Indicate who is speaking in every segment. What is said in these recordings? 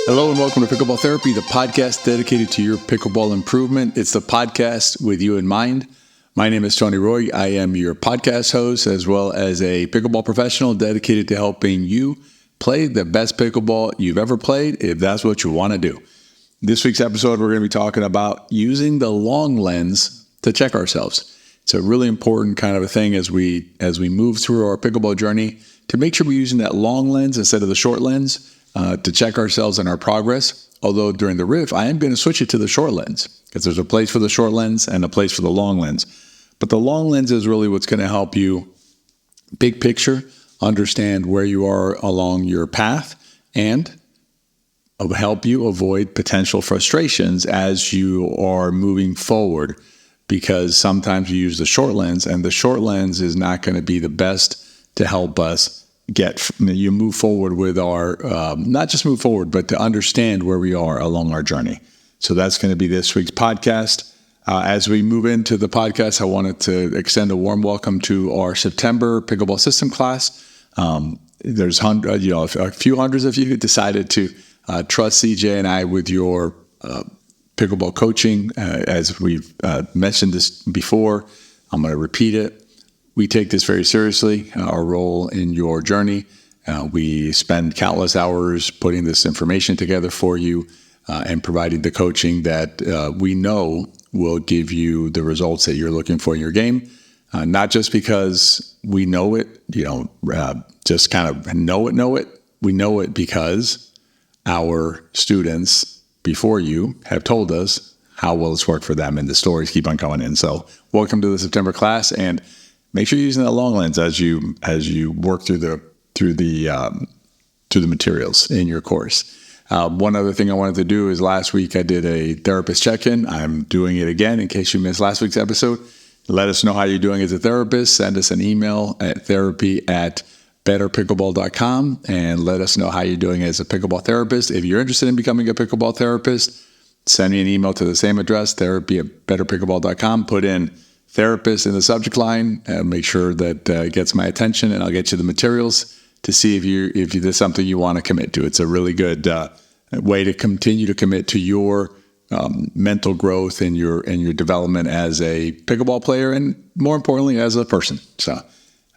Speaker 1: Hello and welcome to Pickleball Therapy, the podcast dedicated to your pickleball improvement. It's the podcast with you in mind. My name is Tony Roy. I am your podcast host as well as a pickleball professional dedicated to helping you play the best pickleball you've ever played if that's what you want to do. This week's episode, we're going to be talking about using the long lens to check ourselves. It's a really important kind of a thing as we move through our pickleball journey to make sure we're using that long lens instead of the short lens. To check ourselves and our progress. Although during the riff, I am going to switch it to the short lens because there's a place for the short lens and a place for the long lens. But the long lens is really what's going to help you, big picture, understand where you are along your path and help you avoid potential frustrations as you are moving forward. Because sometimes you use the short lens and the short lens is not going to be the best to help us you move forward with our, not just move forward, but to understand where we are along our journey. So that's going to be this week's podcast. As we move into the podcast, I wanted to extend a warm welcome to our September pickleball system class. There's a few hundreds of you who decided to trust CJ and I with your pickleball coaching. As we've mentioned this before, I'm going to repeat it. We take this very seriously, our role in your journey. We spend countless hours putting this information together for you and providing the coaching that we know will give you the results that you're looking for in your game. Not just because we know it, just kind of know it. We know it because our students before you have told us how well it's worked for them, and the stories keep on coming in. So welcome to the September class, and make sure you're using that long lens as you work through the materials in your course. One other thing I wanted to do is last week I did a therapist check-in. I'm doing it again in case you missed last week's episode. Let us know how you're doing as a therapist. Send us an email at therapy@betterpickleball.com and let us know how you're doing as a pickleball therapist. If you're interested in becoming a pickleball therapist, send me an email to the same address, therapy@betterpickleball.com. Put in therapist in the subject line and make sure that it gets my attention, and I'll get you the materials to see if there's something you want to commit to. It's a really good way to continue to commit to your mental growth and your development as a pickleball player, and more importantly, as a person. So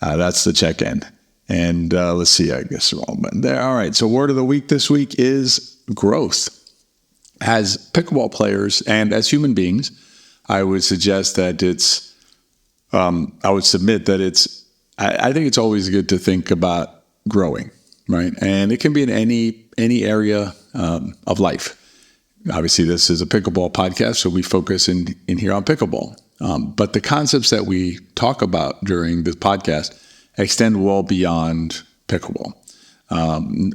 Speaker 1: that's the check-in. And let's see, I guess we're all there. All right. So word of the week this week is growth. As pickleball players and as human beings, I would suggest that I think it's always good to think about growing, right? And it can be in any area of life. Obviously, this is a pickleball podcast, so we focus in here on pickleball. But the concepts that we talk about during this podcast extend well beyond pickleball.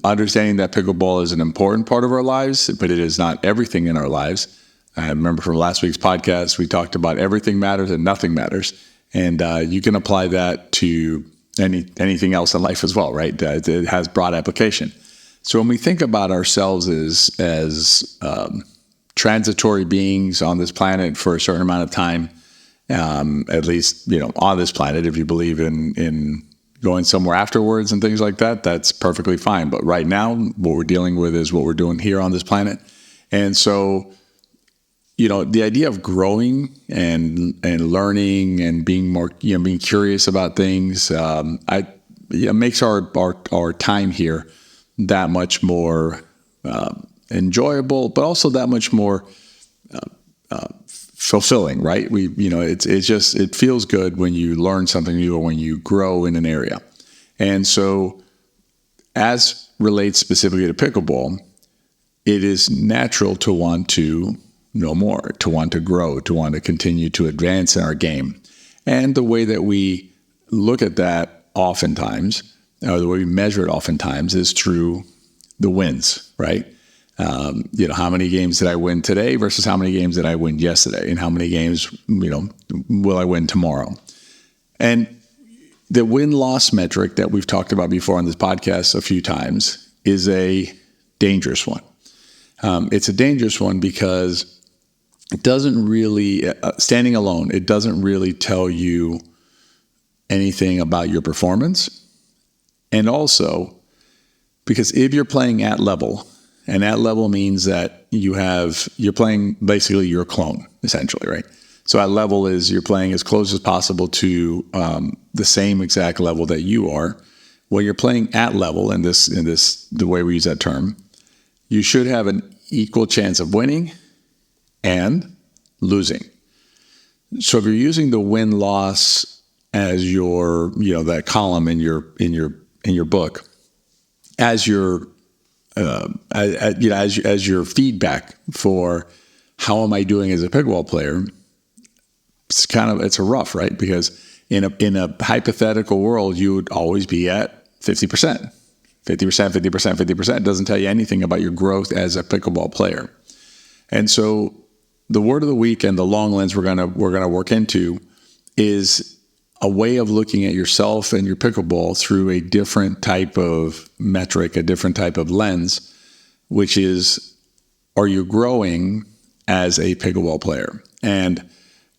Speaker 1: Understanding that pickleball is an important part of our lives, but it is not everything in our lives. I remember from last week's podcast, we talked about everything matters and nothing matters. And you can apply that to anything else in life as well, right? It has broad application. So when we think about ourselves as transitory beings on this planet for a certain amount of time, at least, on this planet, if you believe in going somewhere afterwards and things like that, that's perfectly fine. But right now, what we're dealing with is what we're doing here on this planet. And so, the idea of growing and learning and being more, being curious about things, makes our time here that much more enjoyable, but also that much more fulfilling, right? It feels good when you learn something new or when you grow in an area. And so, as relates specifically to pickleball, it is natural to want to know more, to want to grow, to want to continue to advance in our game. And the way that we look at that oftentimes, or the way we measure it oftentimes, is through the wins, right? How many games did I win today versus how many games did I win yesterday? And how many games, will I win tomorrow? And the win-loss metric that we've talked about before on this podcast a few times is a dangerous one. It's a dangerous one because it doesn't really, standing alone, it doesn't really tell you anything about your performance. And also, because if you're playing at level And at level means that you're playing basically your clone, essentially, right? So at level is you're playing as close as possible to the same exact level that you are. When you're playing at level, in this the way we use that term, you should have an equal chance of winning and losing. So if you're using the win-loss as your, that column in your book, as your as your feedback for how am I doing as a pickleball player, it's a rough, right? Because in a hypothetical world, you would always be at 50%. 50%, 50%, 50% doesn't tell you anything about your growth as a pickleball player. And so the word of the week and the long lens we're gonna work into is a way of looking at yourself and your pickleball through a different type of metric, a different type of lens, which is, are you growing as a pickleball player? And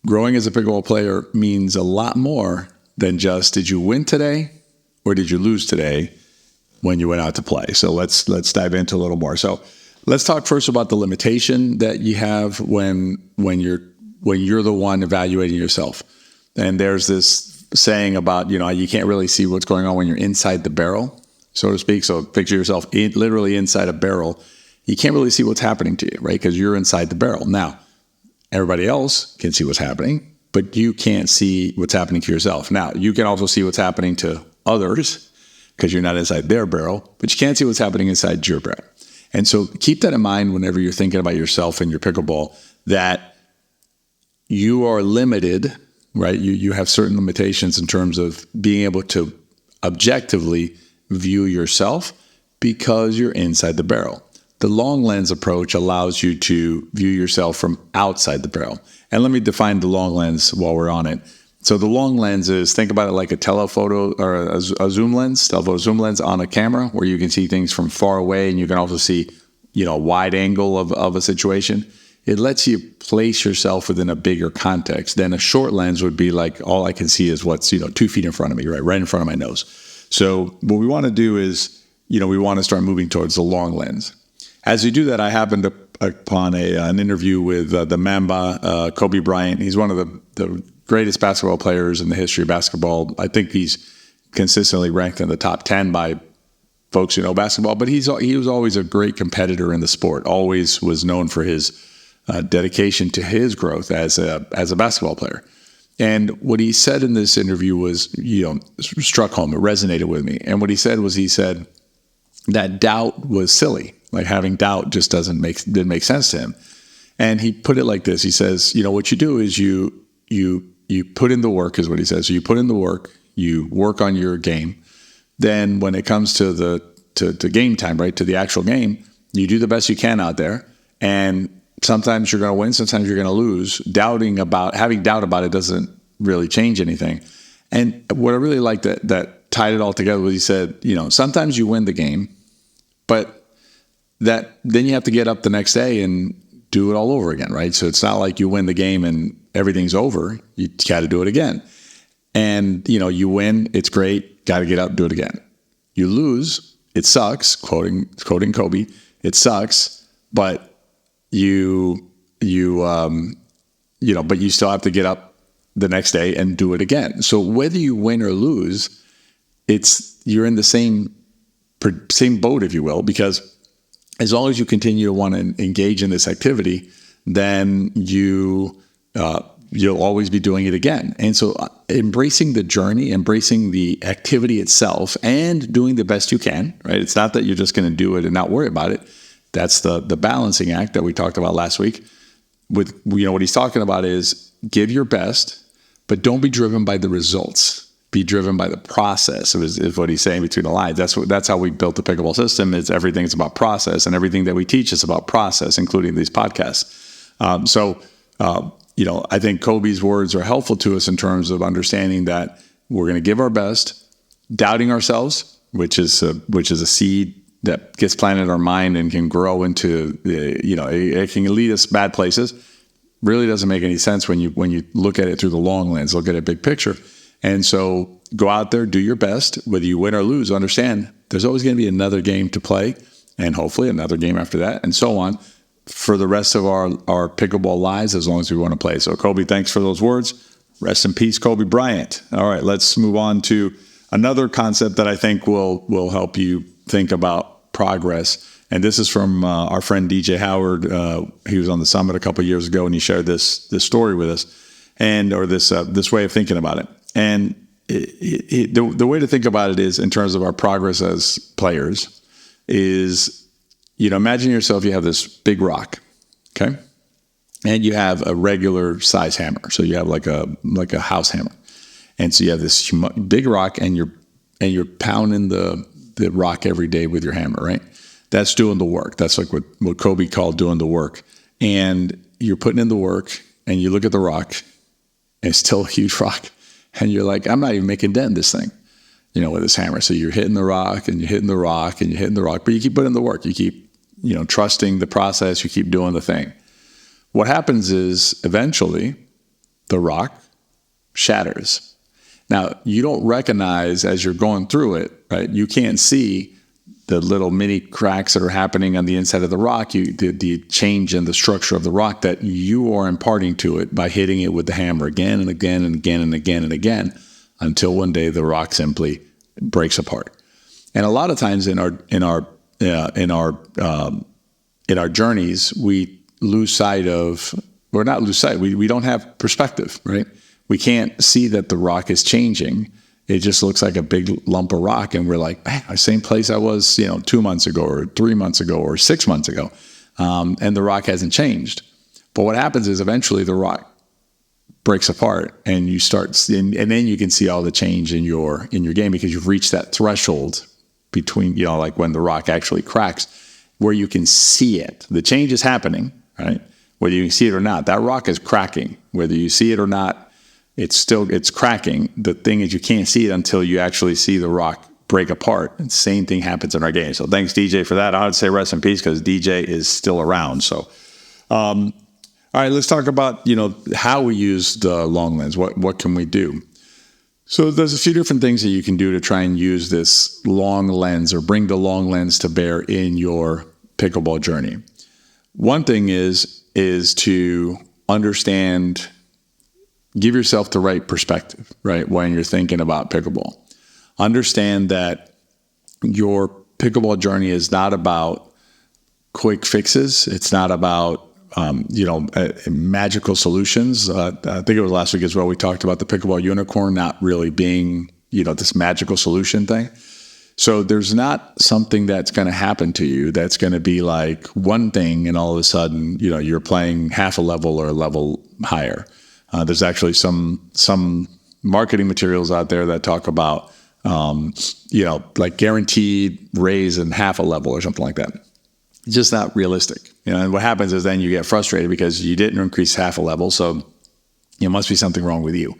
Speaker 1: growing as a pickleball player means a lot more than just, did you win today or did you lose today when you went out to play? So let's dive into a little more. So let's talk first about the limitation that you have when you're the one evaluating yourself. And there's this saying about, you can't really see what's going on when you're inside the barrel, so to speak. So picture yourself literally inside a barrel. You can't really see what's happening to you, right? Because you're inside the barrel. Now, everybody else can see what's happening, but you can't see what's happening to yourself. Now, you can also see what's happening to others because you're not inside their barrel, but you can't see what's happening inside your barrel. And so keep that in mind whenever you're thinking about yourself and your pickleball, that you are limited, right? You have certain limitations in terms of being able to objectively view yourself because you're inside the barrel. The long lens approach allows you to view yourself from outside the barrel. And let me define the long lens while we're on it. So the long lens is, think about it like a telephoto or a zoom lens, telephoto zoom lens on a camera, where you can see things from far away and you can also see, a wide angle of a situation. It lets you place yourself within a bigger context. Then a short lens would be like, all I can see is what's, 2 feet in front of me, right in front of my nose. So what we want to do is, we want to start moving towards the long lens. As we do that, I happened upon an interview with the Mamba, Kobe Bryant. He's one of the greatest basketball players in the history of basketball. I think he's consistently ranked in the top 10 by folks who know basketball, but he was always a great competitor in the sport, always was known for his dedication to his growth as a basketball player. And what he said in this interview was, struck home. It resonated with me. And what he said that doubt was silly. Like, having doubt just didn't make sense to him. And he put it like this. He says, what you do is you put in the work, is what he says. So you put in the work, you work on your game. Then when it comes to to game time, right, to the actual game, you do the best you can out there. And sometimes you're going to win, sometimes you're going to lose. Having doubt about it doesn't really change anything. And what I really liked that tied it all together was, he said, sometimes you win the game, but then you have to get up the next day and do it all over again, right? So it's not like you win the game and everything's over. You got to do it again. And, you win, it's great, got to get up, do it again. You lose, it sucks, quoting Kobe, it sucks, but but you still have to get up the next day and do it again. So whether you win or lose, you're in the same boat, if you will, because as long as you continue to want to engage in this activity, then you'll always be doing it again. And so embracing the journey, embracing the activity itself, and doing the best you can, right? It's not that you're just going to do it and not worry about it. That's the balancing act that we talked about last week. With, what he's talking about is, give your best, but don't be driven by the results. Be driven by the process, is what he's saying between the lines. That's how we built the pickleball system. Everything's about process, and everything that we teach is about process, including these podcasts. I think Kobe's words are helpful to us in terms of understanding that we're going to give our best, doubting ourselves, which is a seed that gets planted in our mind and can grow into, it can lead us bad places. Really doesn't make any sense when you look at it through the long lens, look at a big picture. And so go out there, do your best, whether you win or lose. Understand there's always going to be another game to play, and hopefully another game after that, and so on, for the rest of our pickleball lives, as long as we want to play. So, Kobe, thanks for those words. Rest in peace, Kobe Bryant. All right, let's move on to another concept that I think will help you think about progress. And this is from our friend DJ Howard. He was on the summit a couple of years ago, and he shared this story with us, or this way of thinking about it. And the way to think about it is, in terms of our progress as players, is, imagine yourself, you have this big rock, okay, and you have a regular size hammer. So you have like a house hammer, and so you have this big rock, and you're pounding the rock every day with your hammer, right? That's doing the work. That's like what Kobe called doing the work. And you're putting in the work, and you look at the rock, and it's still a huge rock. And you're like, I'm not even making a dent in this thing, with this hammer. So you're hitting the rock, and you're hitting the rock, and you're hitting the rock, but you keep putting in the work. You keep, trusting the process. You keep doing the thing. What happens is, eventually, the rock shatters. Now, you don't recognize as you're going through it, right? You can't see the little mini cracks that are happening on the inside of the rock, the change in the structure of the rock that you are imparting to it by hitting it with the hammer again and again and again and again and again, until one day the rock simply breaks apart. And a lot of times in our journeys, we lose sight of, or not lose sight, we don't have perspective, right? We can't see that the rock is changing. It just looks like a big lump of rock, and we're like, man, same place I was, 2 months ago or 3 months ago or 6 months ago, and the rock hasn't changed. But what happens is, eventually the rock breaks apart, and you start, and then you can see all the change in your game, because you've reached that threshold between, like when the rock actually cracks, where you can see it. The change is happening, right? Whether you can see it or not, that rock is cracking. Whether you see it or not, it's cracking. The thing is, you can't see it until you actually see the rock break apart. And same thing happens in our game. So thanks, DJ, for that. I would say rest in peace, because DJ is still around. So, all right, let's talk about, how we use the long lens. What can we do? So there's a few different things that you can do to try and use this long lens, or bring the long lens to bear in your pickleball journey. One thing is to understand, give yourself the right perspective, right, when you're thinking about pickleball. Understand that your pickleball journey is not about quick fixes. It's not about, magical solutions. I think it was last week as well, we talked about the pickleball unicorn not really being, this magical solution thing. So there's not something that's going to happen to you that's going to be like one thing, and all of a sudden, you're playing half a level or a level higher. There's actually some marketing materials out there that talk about, like guaranteed raise in half a level or something like that. It's just not realistic. And what happens is then you get frustrated because you didn't increase half a level. So it must be something wrong with you.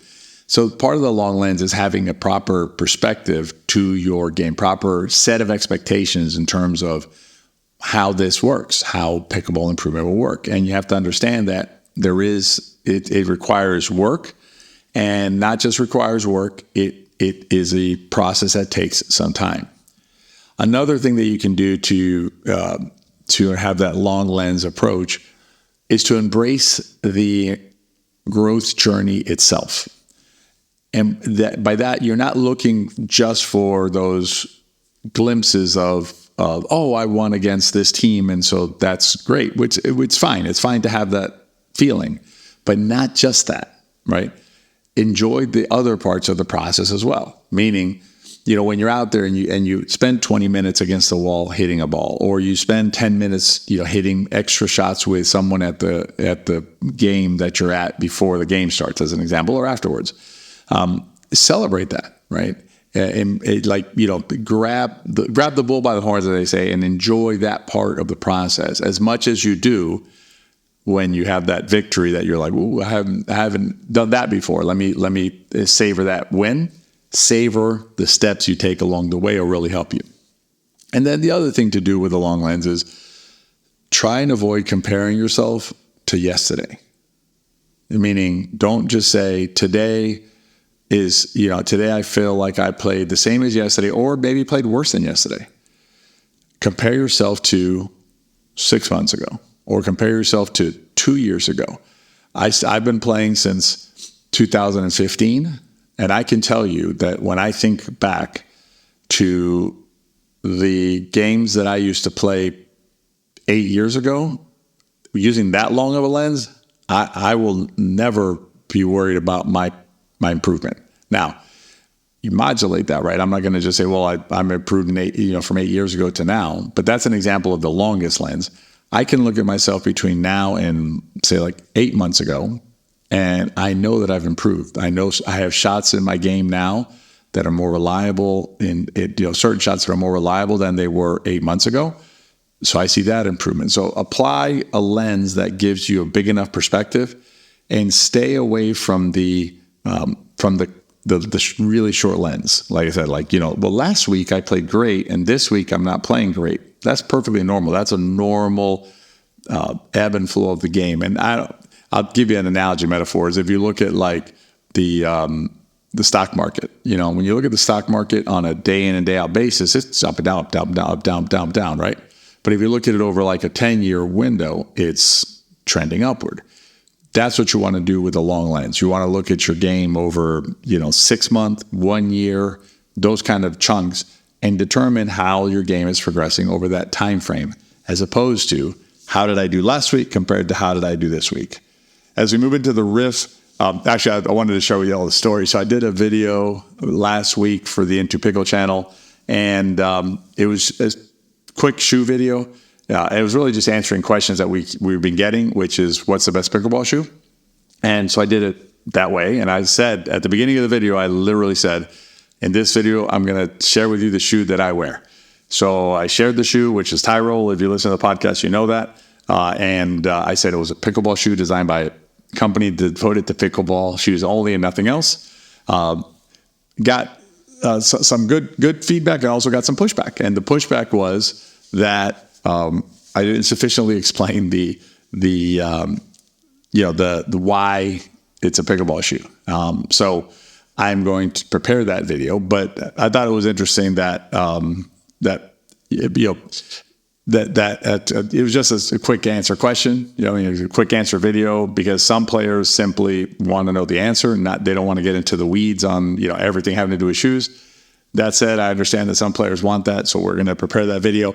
Speaker 1: So part of the long lens is having a proper perspective to your game, proper set of expectations in terms of how this works, how pickleball improvement will work. And you have to understand that it requires work, and not just requires work, it is a process that takes some time. Another thing that you can do to have that long lens approach is to embrace the growth journey itself. And by that, you're not looking just for those glimpses of, I won against this team, and so that's great, which it's fine. It's fine to have that feeling, but not just that, right? Enjoy the other parts of the process as well. Meaning, when you're out there and you spend 20 minutes against the wall hitting a ball, or you spend 10 minutes, hitting extra shots with someone at the game that you're at before the game starts, as an example, or afterwards. Celebrate that, right? And grab the bull by the horns, as they say, and enjoy that part of the process as much as you do when you have that victory that you're like, ooh, I haven't done that before. Let me savor that win. Savor the steps you take along the way will really help you. And then the other thing to do with the long lens is try and avoid comparing yourself to yesterday. Meaning, don't just say today I feel like I played the same as yesterday, or maybe played worse than yesterday. compare yourself to 6 months ago, or compare yourself to 2 years ago. I've been playing since 2015, and I can tell you that when I think back to the games that I used to play 8 years ago, using that long of a lens, I will never be worried about my improvement. Now, you modulate that, right? I'm not going to just say, well, I'm improved from 8 years ago to now, but that's an example of the longest lens. I can look at myself between now and say like 8 months ago, and I know that I've improved. I know I have shots in my game now that are more reliable, certain shots that are more reliable than they were 8 months ago. So I see that improvement. So apply a lens that gives you a big enough perspective, and stay away from the really short lens. Like I said, well, last week I played great, and this week I'm not playing great. That's perfectly normal. That's a normal ebb and flow of the game. And I'll give you an analogy, metaphors. If you look at like the stock market, when you look at the stock market on a day in and day out basis, it's up and down, down, down, down, down, down, right? But if you look at it over like a 10-year window, it's trending upward. That's what you want to do with a long lens. You want to look at your game over, 6 month, 1 year, those kind of chunks, and determine how your game is progressing over that time frame, as opposed to how did I do last week compared to how did I do this week. As we move into the riff, actually, I wanted to show you all the stories. So I did a video last week for the Into Pickle channel, and it was a quick shoe video. It was really just answering questions that we've been getting, which is, what's the best pickleball shoe? And so I did it that way. And I said, at the beginning of the video, I literally said, in this video, I'm going to share with you the shoe that I wear. So I shared the shoe, which is Tyrol. If you listen to the podcast, you know that. And I said it was a pickleball shoe designed by a company devoted to pickleball shoes only and nothing else. Got some good feedback, and also got some pushback. And the pushback was that I didn't sufficiently explain the why it's a pickleball shoe. So I'm going to prepare that video, but I thought it was interesting that it was just a quick answer question. It was a quick answer video, because some players simply want to know the answer, they don't want to get into the weeds on everything having to do with shoes. That said, I understand that some players want that, so we're going to prepare that video.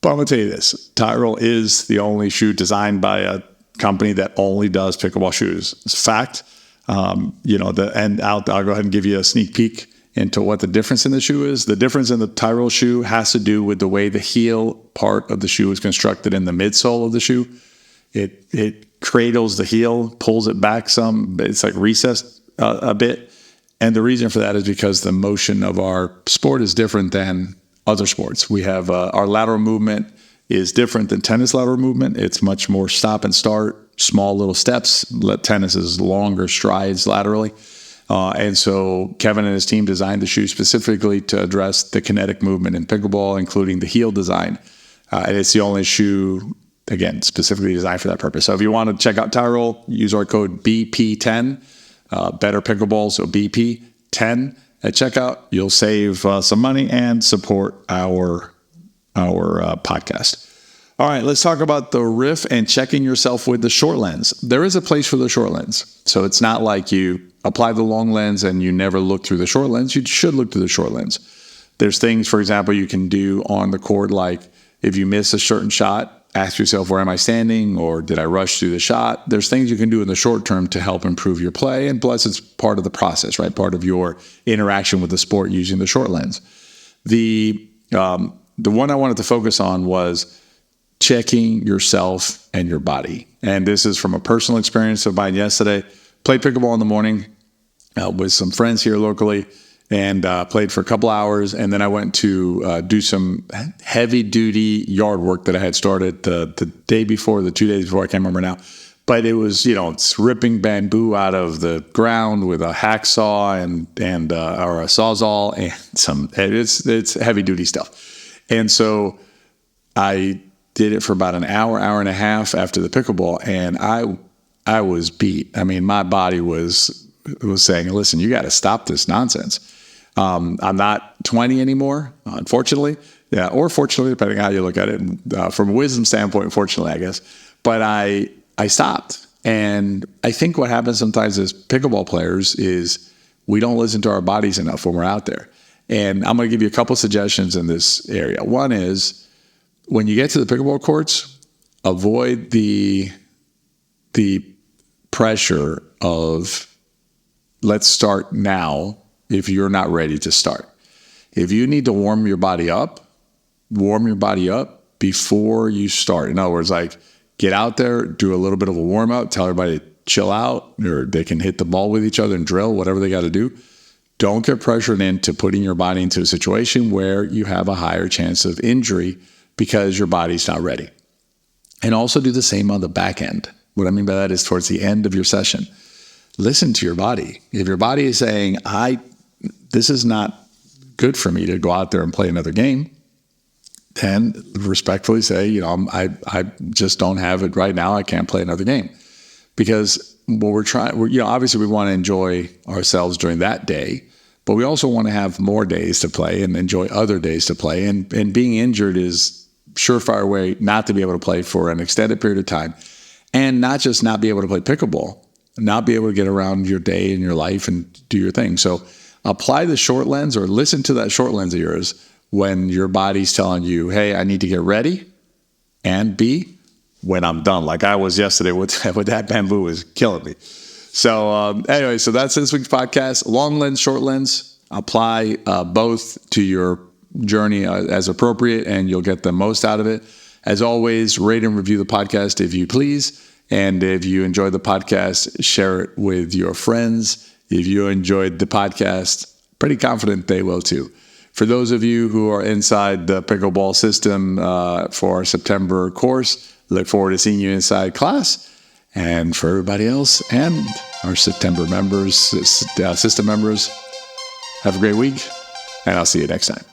Speaker 1: But I'm going to tell you this: Tyrol is the only shoe designed by a company that only does pickleball shoes. It's a fact. And I'll go ahead and give you a sneak peek into what the difference in the shoe is. The difference in the Tyrol shoe has to do with the way the heel part of the shoe is constructed in the midsole of the shoe. It cradles the heel, pulls it back some. It's like recessed a bit. And the reason for that is because the motion of our sport is different than other sports. We have our lateral movement is different than tennis lateral movement. It's much more stop and start, small little steps. Tennis is longer strides laterally. And so Kevin and his team designed the shoe specifically to address the kinetic movement in pickleball, including the heel design. And it's the only shoe, again, specifically designed for that purpose. So if you want to check out Tyrol, use our code BP10, Better Pickleball, so BP10 at checkout. You'll save some money and support our podcast. All right, let's talk about the riff and checking yourself with the short lens. There is a place for the short lens. So it's not like you apply the long lens and you never look through the short lens. You should look through the short lens. There's things, for example, you can do on the court, like if you miss a certain shot, ask yourself, where am I standing? Or did I rush through the shot? There's things you can do in the short term to help improve your play. And plus, it's part of the process, right? Part of your interaction with the sport using the short lens. The one I wanted to focus on was checking yourself and your body. And this is from a personal experience of mine yesterday. Played pickleball in the morning with some friends here locally, and played for a couple hours. And then I went to do some heavy-duty yard work that I had started the day before, the 2 days before, I can't remember now. But it was, it's ripping bamboo out of the ground with a hacksaw or a sawzall, and it's heavy-duty stuff. And so I did it for about an hour and a half after the pickleball, and I was beat. I mean, my body was saying, listen, you got to stop this nonsense. I'm not 20 anymore, unfortunately. Yeah, or fortunately, depending on how you look at it. From a wisdom standpoint, fortunately, I guess. But I stopped. And I think what happens sometimes as pickleball players is we don't listen to our bodies enough when we're out there. And I'm going to give you a couple suggestions in this area. One is when you get to the pickleball courts, avoid the pressure of let's start now if you're not ready to start. If you need to warm your body up before you start. In other words, like get out there, do a little bit of a warm up, tell everybody to chill out, or they can hit the ball with each other and drill, whatever they got to do. Don't get pressured into putting your body into a situation where you have a higher chance of injury because your body's not ready. And also do the same on the back end. What I mean by that is towards the end of your session. Listen to your body. If your body is saying, this is not good for me to go out there and play another game, then respectfully say, I just don't have it right now. I can't play another game. Because what we're trying, obviously we want to enjoy ourselves during that day, but we also want to have more days to play and enjoy other days to play. And being injured is surefire way not to be able to play for an extended period of time, and not just not be able to play pickleball, not be able to get around your day and your life and do your thing. So apply the short lens or listen to that short lens of yours when your body's telling you, hey, I need to get ready, and B, when I'm done. Like I was yesterday with that bamboo was killing me. So anyway, so that's this week's podcast. Long lens, short lens. Apply both to your journey as appropriate, and you'll get the most out of it. As always, rate and review the podcast if you please. And if you enjoyed the podcast, share it with your friends. If you enjoyed the podcast, pretty confident they will too. For those of you who are inside the pickleball system for our September course, look forward to seeing you inside class. And for everybody else and our September members, system members, have a great week, and I'll see you next time.